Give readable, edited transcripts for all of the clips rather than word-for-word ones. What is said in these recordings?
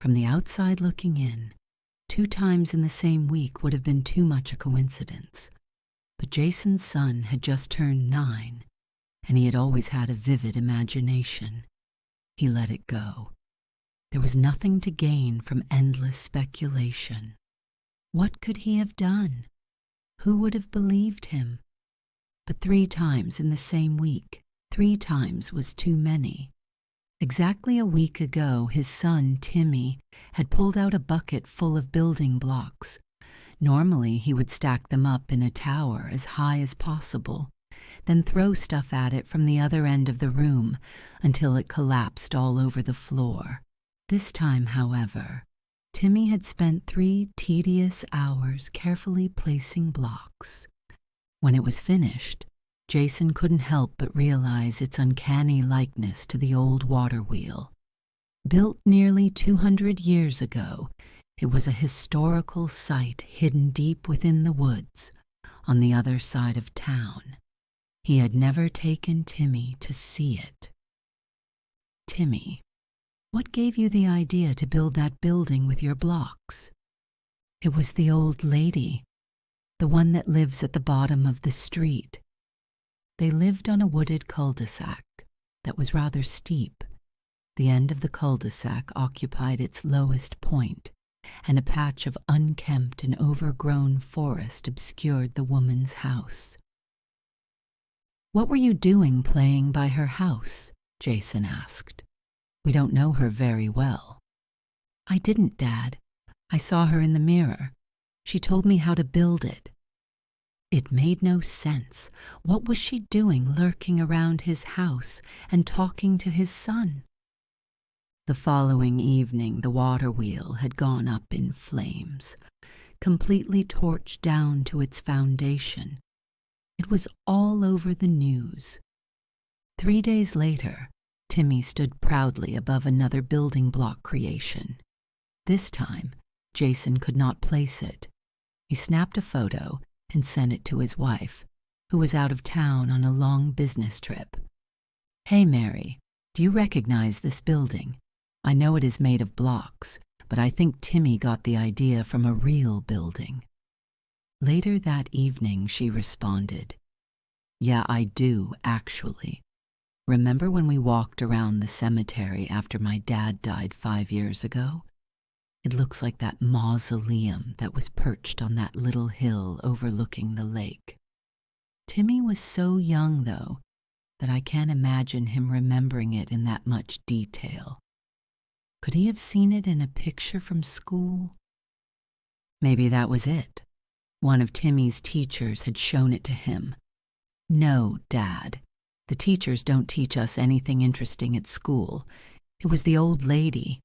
From the outside looking in, 2 times in the same week would have been too much a coincidence. But Jason's son had just turned 9, and he had always had a vivid imagination. He let it go. There was nothing to gain from endless speculation. What could he have done? Who would have believed him? But 3 times in the same week, 3 times was too many. Exactly a week ago, his son, Timmy, had pulled out a bucket full of building blocks. Normally, he would stack them up in a tower as high as possible, then throw stuff at it from the other end of the room until it collapsed all over the floor. This time, however, Timmy had spent 3 tedious hours carefully placing blocks. When it was finished, Jason couldn't help but realize its uncanny likeness to the old water wheel. Built nearly 200 years ago, it was a historical site hidden deep within the woods, on the other side of town. He had never taken Timmy to see it. "Timmy, what gave you the idea to build that building with your blocks?" "It was the old lady, the one that lives at the bottom of the street." They lived on a wooded cul-de-sac that was rather steep. The end of the cul-de-sac occupied its lowest point, and a patch of unkempt and overgrown forest obscured the woman's house. "What were you doing playing by her house?" Jason asked. "We don't know her very well." "I didn't, Dad. I saw her in the mirror. She told me how to build it." It made no sense. What was she doing lurking around his house and talking to his son? The following evening, the water wheel had gone up in flames, completely torched down to its foundation. It was all over the news. 3 days later, Timmy stood proudly above another building block creation. This time, Jason could not place it. He snapped a photo and sent it to his wife, who was out of town on a long business trip. "Hey, Mary, do you recognize this building? I know it is made of blocks, but I think Timmy got the idea from a real building." Later that evening, she responded, "Yeah, I do, actually. Remember when we walked around the cemetery after my dad died 5 years ago? It looks like that mausoleum that was perched on that little hill overlooking the lake." Timmy was so young, though, that I can't imagine him remembering it in that much detail. Could he have seen it in a picture from school? Maybe that was it. One of Timmy's teachers had shown it to him. "No, Dad. The teachers don't teach us anything interesting at school. It was the old lady.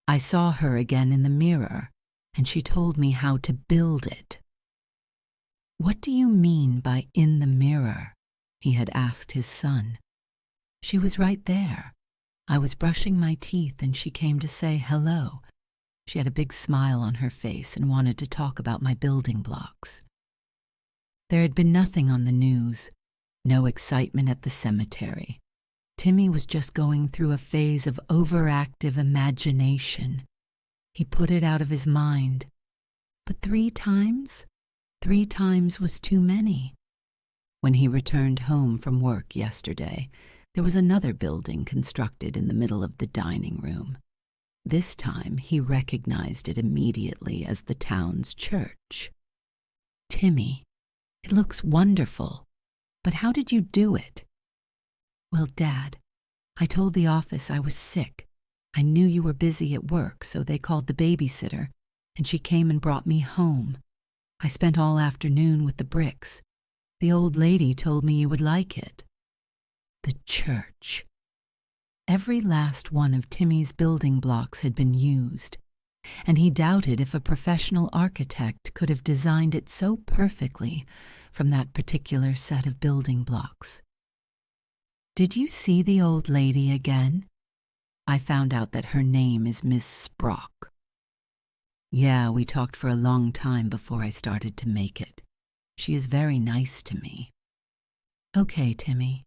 I saw her again in the mirror, and she told me how to build it." "What do you mean by in the mirror?" he had asked his son. "She was right there. I was brushing my teeth and she came to say hello. She had a big smile on her face and wanted to talk about my building blocks." There had been nothing on the news, no excitement at the cemetery. Timmy was just going through a phase of overactive imagination. He put it out of his mind. But 3 times? 3 times was too many. When he returned home from work yesterday, there was another building constructed in the middle of the dining room. This time he recognized it immediately as the town's church. "Timmy, it looks wonderful, but how did you do it?" "Well, Dad, I told the office I was sick. I knew you were busy at work, so they called the babysitter, and she came and brought me home. I spent all afternoon with the bricks. The old lady told me you would like it." The church. Every last one of Timmy's building blocks had been used, and he doubted if a professional architect could have designed it so perfectly from that particular set of building blocks. "Did you see the old lady again? I found out that her name is Miss Sprock." "Yeah, we talked for a long time before I started to make it. She is very nice to me." "Okay, Timmy.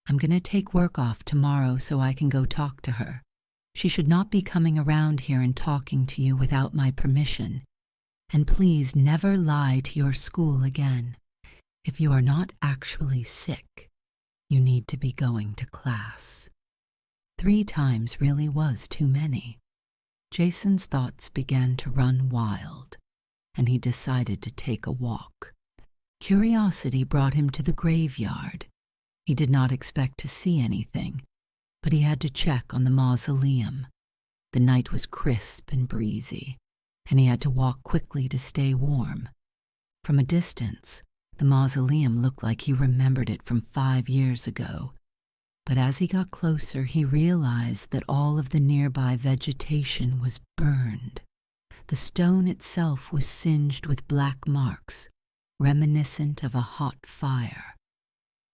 I'm going to take work off tomorrow so I can go talk to her. She should not be coming around here and talking to you without my permission. And please never lie to your school again. If you are not actually sick, you need to be going to class." 3 times really was too many. Jason's thoughts began to run wild, and he decided to take a walk. Curiosity brought him to the graveyard. He did not expect to see anything, but he had to check on the mausoleum. The night was crisp and breezy, and he had to walk quickly to stay warm. From a distance, the mausoleum looked like he remembered it from 5 years ago. But as he got closer, he realized that all of the nearby vegetation was burned. The stone itself was singed with black marks, reminiscent of a hot fire.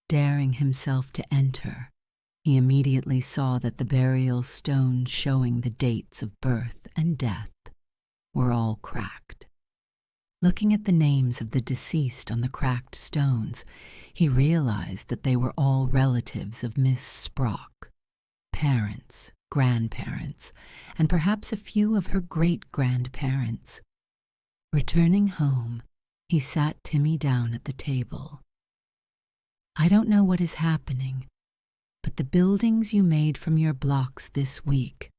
Daring himself to enter, he immediately saw that the burial stones showing the dates of birth and death were all cracked. Looking at the names of the deceased on the cracked stones, he realized that they were all relatives of Miss Sprock, parents, grandparents, and perhaps a few of her great-grandparents. Returning home, he sat Timmy down at the table. "I don't know what is happening, but the buildings you made from your blocks this week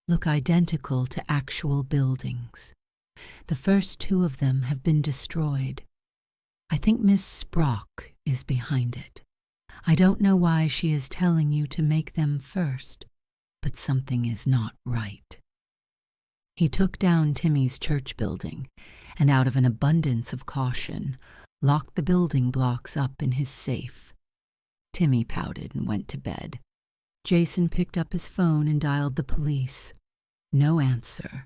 look identical to actual buildings. The first 2 of them have been destroyed. I think Miss Sprock is behind it. I don't know why she is telling you to make them first, but something is not right." He took down Timmy's church building, and out of an abundance of caution, locked the building blocks up in his safe. Timmy pouted and went to bed. Jason picked up his phone and dialed the police. No answer.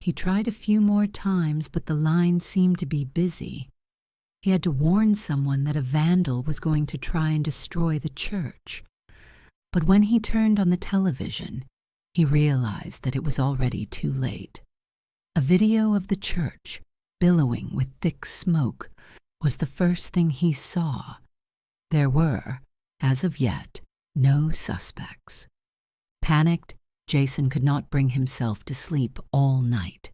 He tried a few more times, but the line seemed to be busy. He had to warn someone that a vandal was going to try and destroy the church. But when he turned on the television, he realized that it was already too late. A video of the church, billowing with thick smoke, was the first thing he saw. There were, as of yet, no suspects. Panicked, Jason could not bring himself to sleep all night.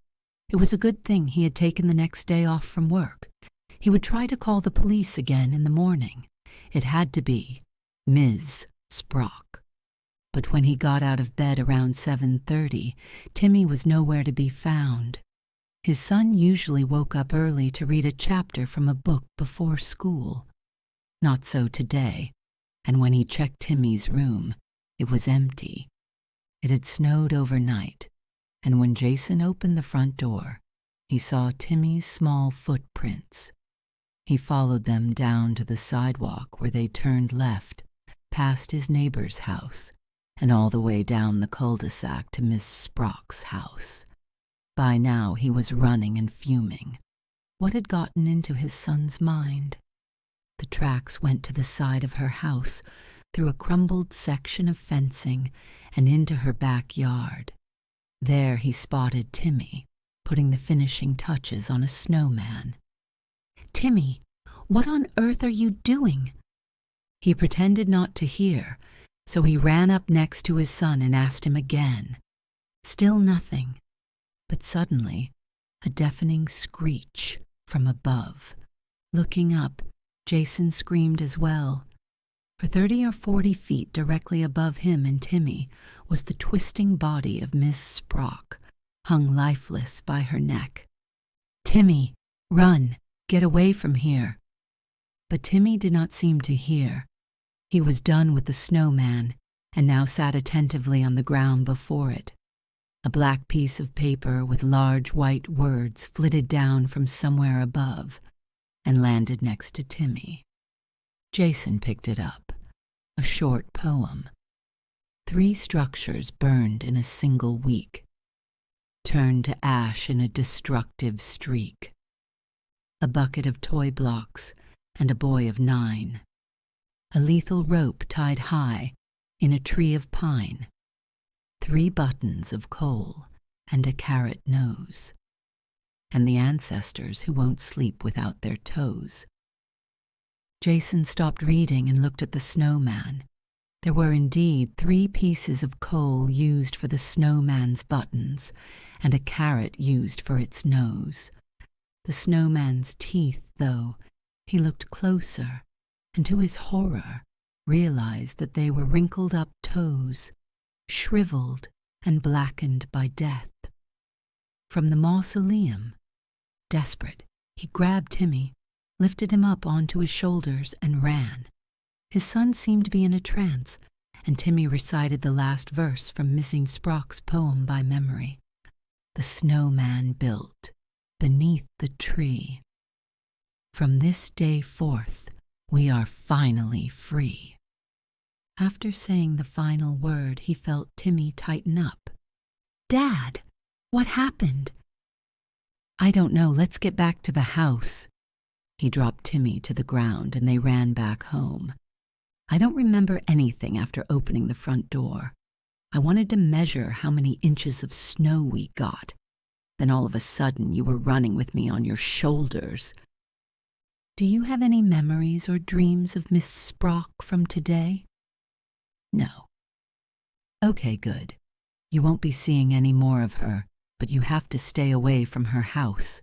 It was a good thing he had taken the next day off from work. He would try to call the police again in the morning. It had to be Ms. Sprock. But when he got out of bed around 7:30, Timmy was nowhere to be found. His son usually woke up early to read a chapter from a book before school. Not so today, and when he checked Timmy's room, it was empty. It had snowed overnight, and when Jason opened the front door, he saw Timmy's small footprints. He followed them down to the sidewalk where they turned left, past his neighbor's house, and all the way down the cul-de-sac to Miss Sprock's house. By now he was running and fuming. What had gotten into his son's mind? The tracks went to the side of her house, through a crumbled section of fencing, and into her backyard. There he spotted Timmy, putting the finishing touches on a snowman. "Timmy, what on earth are you doing?" He pretended not to hear, so he ran up next to his son and asked him again. Still nothing, but suddenly a deafening screech from above. Looking up, Jason screamed as well. For 30 or 40 feet directly above him and Timmy was the twisting body of Miss Sprock, hung lifeless by her neck. "Timmy, run! Get away from here!" But Timmy did not seem to hear. He was done with the snowman and now sat attentively on the ground before it. A black piece of paper with large white words flitted down from somewhere above and landed next to Timmy. Jason picked it up. A short poem. 3 structures burned in a single week, turned to ash in a destructive streak. A bucket of toy blocks and a boy of 9. A lethal rope tied high in a tree of pine. 3 buttons of coal and a carrot nose. And the ancestors who won't sleep without their toes. Jason stopped reading and looked at the snowman. There were indeed 3 pieces of coal used for the snowman's buttons, and a carrot used for its nose. The snowman's teeth, though, he looked closer, and to his horror realized that they were wrinkled up toes, shriveled and blackened by death. From the mausoleum, desperate, he grabbed Timmy, lifted him up onto his shoulders, and ran. His son seemed to be in a trance, and Timmy recited the last verse from Missing Sprock's poem by memory. The snowman built beneath the tree. From this day forth, we are finally free. After saying the final word, he felt Timmy tighten up. Dad, what happened? I don't know. Let's get back to the house. He dropped Timmy to the ground and they ran back home. I don't remember anything after opening the front door. I wanted to measure how many inches of snow we got. Then all of a sudden you were running with me on your shoulders. Do you have any memories or dreams of Miss Sprock from today? No. Okay, good. You won't be seeing any more of her, but you have to stay away from her house.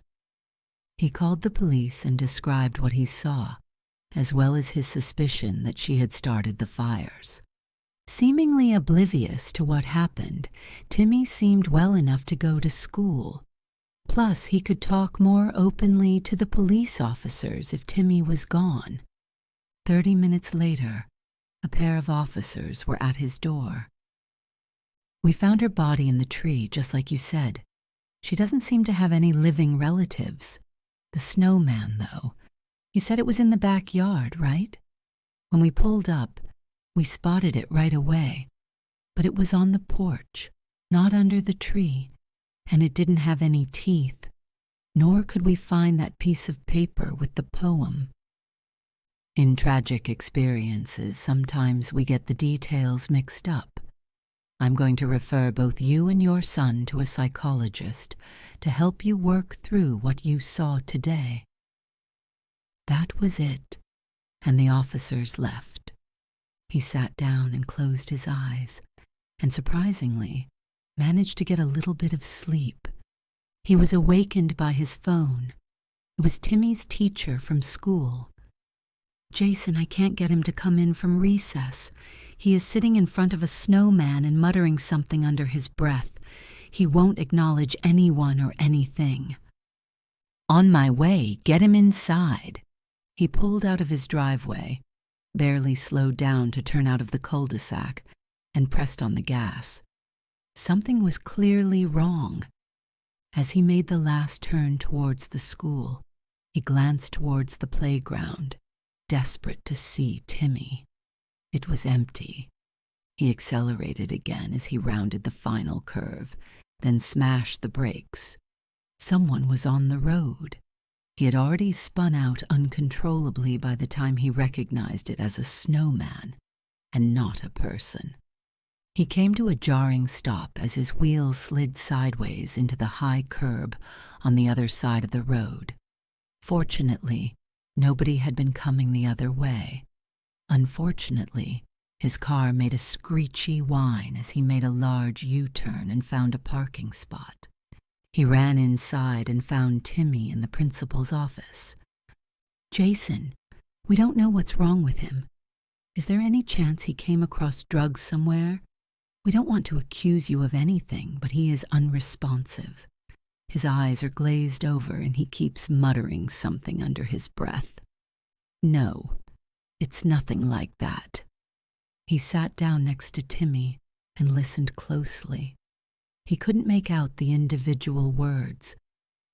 He called the police and described what he saw, as well as his suspicion that she had started the fires. Seemingly oblivious to what happened, Timmy seemed well enough to go to school. Plus, he could talk more openly to the police officers if Timmy was gone. 30 minutes later, a pair of officers were at his door. We found her body in the tree, just like you said. She doesn't seem to have any living relatives. The snowman, though. You said it was in the backyard, right? When we pulled up, we spotted it right away. But it was on the porch, not under the tree, and it didn't have any teeth, nor could we find that piece of paper with the poem. In tragic experiences, sometimes we get the details mixed up. I'm going to refer both you and your son to a psychologist to help you work through what you saw today. That was it, and the officers left. He sat down and closed his eyes, and surprisingly, managed to get a little bit of sleep. He was awakened by his phone. It was Timmy's teacher from school. Jason, I can't get him to come in from recess. He is sitting in front of a snowman and muttering something under his breath. He won't acknowledge anyone or anything. On my way, get him inside. He pulled out of his driveway, barely slowed down to turn out of the cul-de-sac, and pressed on the gas. Something was clearly wrong. As he made the last turn towards the school, he glanced towards the playground, desperate to see Timmy. It was empty. He accelerated again as he rounded the final curve, then smashed the brakes. Someone was on the road. He had already spun out uncontrollably by the time he recognized it as a snowman, and not a person. He came to a jarring stop as his wheels slid sideways into the high curb on the other side of the road. Fortunately, nobody had been coming the other way. Unfortunately, his car made a screechy whine as he made a large U-turn and found a parking spot. He ran inside and found Timmy in the principal's office. Jason, we don't know what's wrong with him. Is there any chance he came across drugs somewhere? We don't want to accuse you of anything, but he is unresponsive. His eyes are glazed over and he keeps muttering something under his breath. No, it's nothing like that. He sat down next to Timmy and listened closely. He couldn't make out the individual words,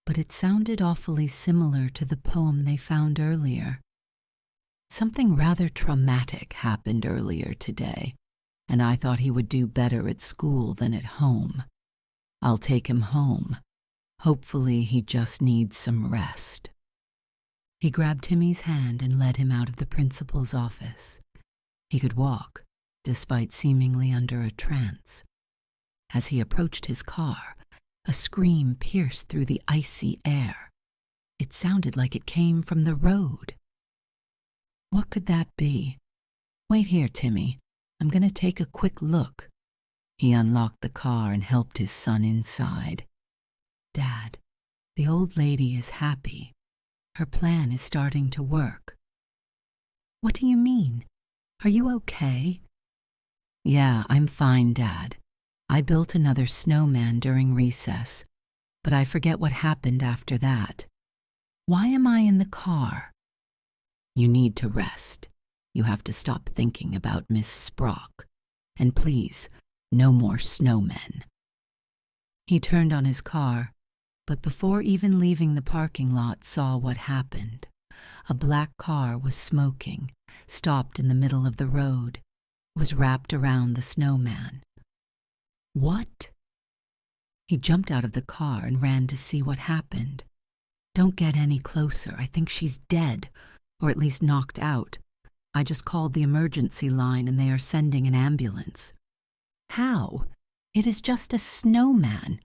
but it sounded awfully similar to the poem they found earlier. Something rather traumatic happened earlier today, and I thought he would do better at school than at home. I'll take him home. Hopefully he just needs some rest. He grabbed Timmy's hand and led him out of the principal's office. He could walk, despite seemingly under a trance. As he approached his car, a scream pierced through the icy air. It sounded like it came from the road. What could that be? Wait here, Timmy. I'm going to take a quick look." He unlocked the car and helped his son inside. "Dad, the old lady is happy. Her plan is starting to work." "What do you mean? Are you okay?" "Yeah, I'm fine, Dad. I built another snowman during recess, but I forget what happened after that. Why am I in the car?" "You need to rest. You have to stop thinking about Miss Sprock. And please, no more snowmen." He turned on his car, but before even leaving the parking lot saw what happened. A black car was smoking, stopped in the middle of the road. It was wrapped around the snowman. "What?" He jumped out of the car and ran to see what happened. "Don't get any closer. I think she's dead, or at least knocked out. I just called the emergency line and they are sending an ambulance." "How? It is just a snowman."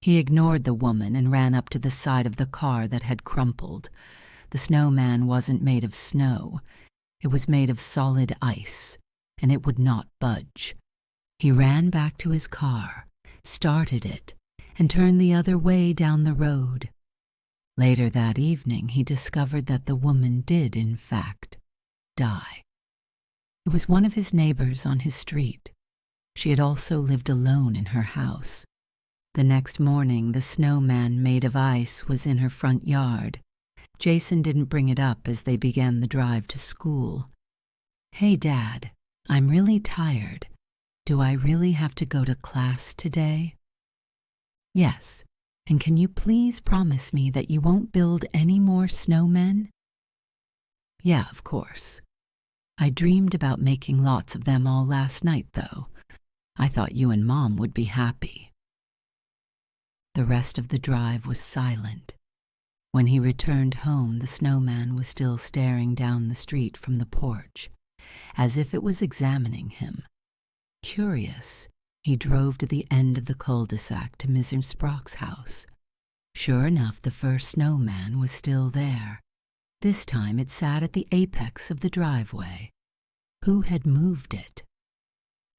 He ignored the woman and ran up to the side of the car that had crumpled. The snowman wasn't made of snow. It was made of solid ice, and it would not budge. He ran back to his car, started it, and turned the other way down the road. Later that evening, he discovered that the woman did, in fact, die. It was one of his neighbors on his street. She had also lived alone in her house. The next morning, the snowman made of ice was in her front yard. Jason didn't bring it up as they began the drive to school. "Hey, Dad, I'm really tired. Do I really have to go to class today?" "Yes, and can you please promise me that you won't build any more snowmen?" "Yeah, of course. I dreamed about making lots of them all last night, though. I thought you and Mom would be happy." The rest of the drive was silent. When he returned home, the snowman was still staring down the street from the porch, as if it was examining him. Curious, he drove to the end of the cul-de-sac to Mrs. Sprock's house. Sure enough, the first snowman was still there. This time it sat at the apex of the driveway. Who had moved it?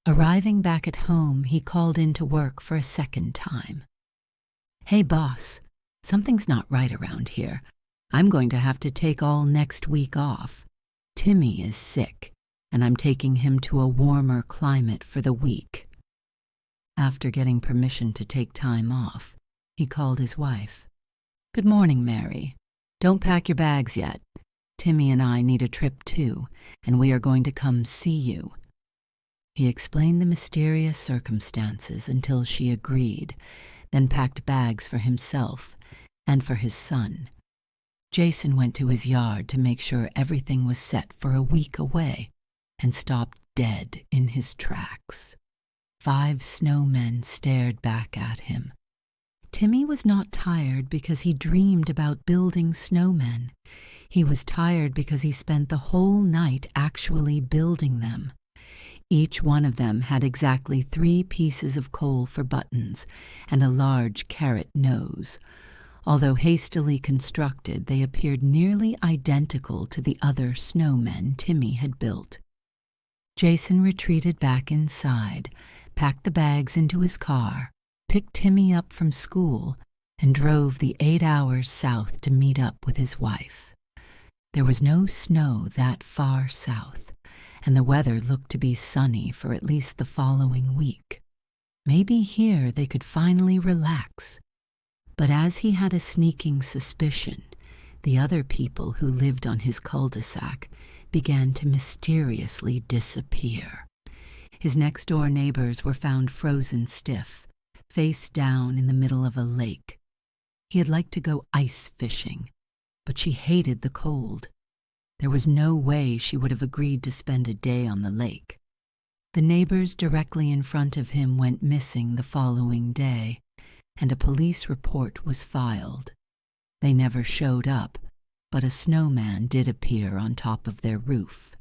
Arriving back at home, he called in to work for a second time. "Hey, boss, something's not right around here. I'm going to have to take all next week off. Timmy is sick, and I'm taking him to a warmer climate for the week." After getting permission to take time off, he called his wife. "Good morning, Mary. Don't pack your bags yet. Timmy and I need a trip too, and we are going to come see you." He explained the mysterious circumstances until she agreed, then packed bags for himself and for his son. Jason went to his yard to make sure everything was set for a week away and stopped dead in his tracks. 5 snowmen stared back at him. Timmy was not tired because he dreamed about building snowmen. He was tired because he spent the whole night actually building them. Each one of them had exactly 3 pieces of coal for buttons and a large carrot nose. Although hastily constructed, they appeared nearly identical to the other snowmen Timmy had built. Jason retreated back inside, packed the bags into his car, picked Timmy up from school, and drove the 8 hours south to meet up with his wife. There was no snow that far south, and the weather looked to be sunny for at least the following week. Maybe here they could finally relax. But as he had a sneaking suspicion, the other people who lived on his cul-de-sac began to mysteriously disappear. His next-door neighbors were found frozen stiff, face down in the middle of a lake. He had liked to go ice fishing, but she hated the cold. There was no way she would have agreed to spend a day on the lake. The neighbors directly in front of him went missing the following day, and a police report was filed. They never showed up, but a snowman did appear on top of their roof.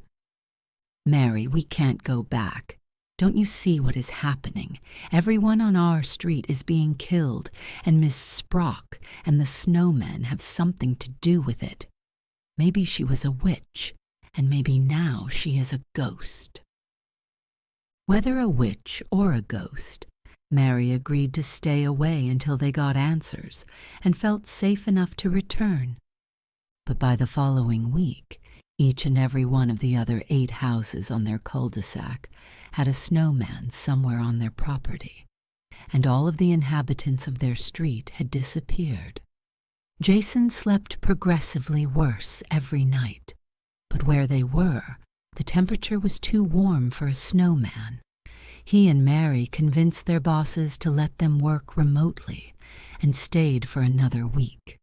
"Mary, we can't go back. Don't you see what is happening? Everyone on our street is being killed, and Miss Sprock and the snowmen have something to do with it. Maybe she was a witch, and maybe now she is a ghost." Whether a witch or a ghost, Mary agreed to stay away until they got answers and felt safe enough to return. But by the following week, each and every one of the other 8 houses on their cul-de-sac had a snowman somewhere on their property, and all of the inhabitants of their street had disappeared. Jason slept progressively worse every night, but where they were, the temperature was too warm for a snowman. He and Mary convinced their bosses to let them work remotely and stayed for another week.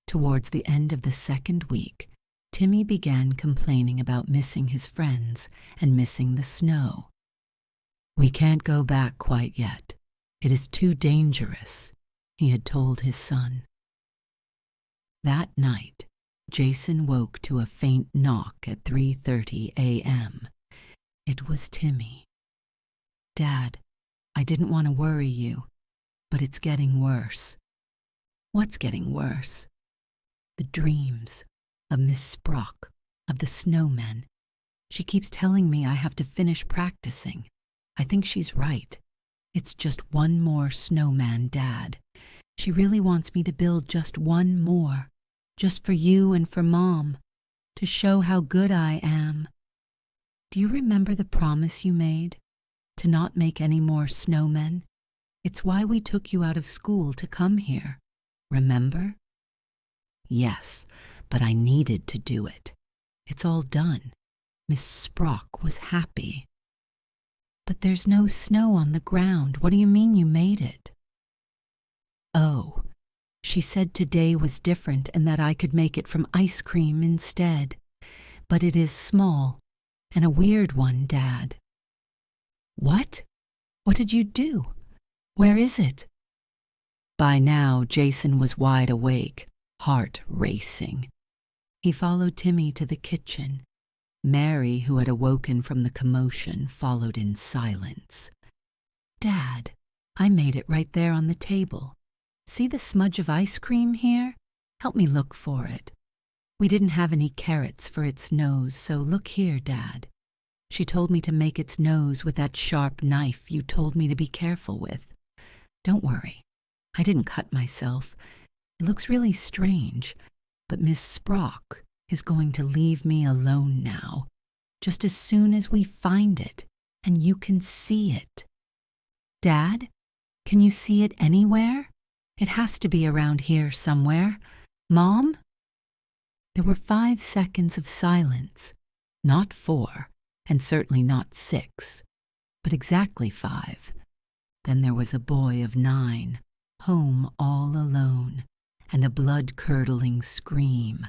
Towards the end of the second week, Timmy began complaining about missing his friends and missing the snow. "We can't go back quite yet. It is too dangerous," he had told his son. That night, Jason woke to a faint knock at 3:30 a.m. It was Timmy. "Dad, I didn't want to worry you, but it's getting worse." "What's getting worse?" "The dreams of Miss Sprock, of the snowmen. She keeps telling me I have to finish practicing. I think she's right. It's just one more snowman, Dad. She really wants me to build just one more, just for you and for Mom, to show how good I am. Do you remember the promise you made? To not make any more snowmen? It's why we took you out of school to come here. Remember?" "Yes, but I needed to do it. It's all done. Miss Sprock was happy." "But there's no snow on the ground. What do you mean you made it?" "Oh, she said today was different and that I could make it from ice cream instead. But it is small, and a weird one, Dad." "What? What did you do? Where is it?" By now, Jason was wide awake, heart racing. He followed Timmy to the kitchen. Mary, who had awoken from the commotion, followed in silence. "Dad, I made it right there on the table. See the smudge of ice cream here? Help me look for it. We didn't have any carrots for its nose, so look here, Dad. She told me to make its nose with that sharp knife you told me to be careful with. Don't worry, I didn't cut myself. It looks really strange, but Miss Sprock is going to leave me alone now, just as soon as we find it, and you can see it. Dad, can you see it anywhere? It has to be around here somewhere. Mom?" There were 5 seconds of silence, not 4, and certainly not 6, but exactly 5. Then there was a boy of 9, home all alone, and a blood-curdling scream.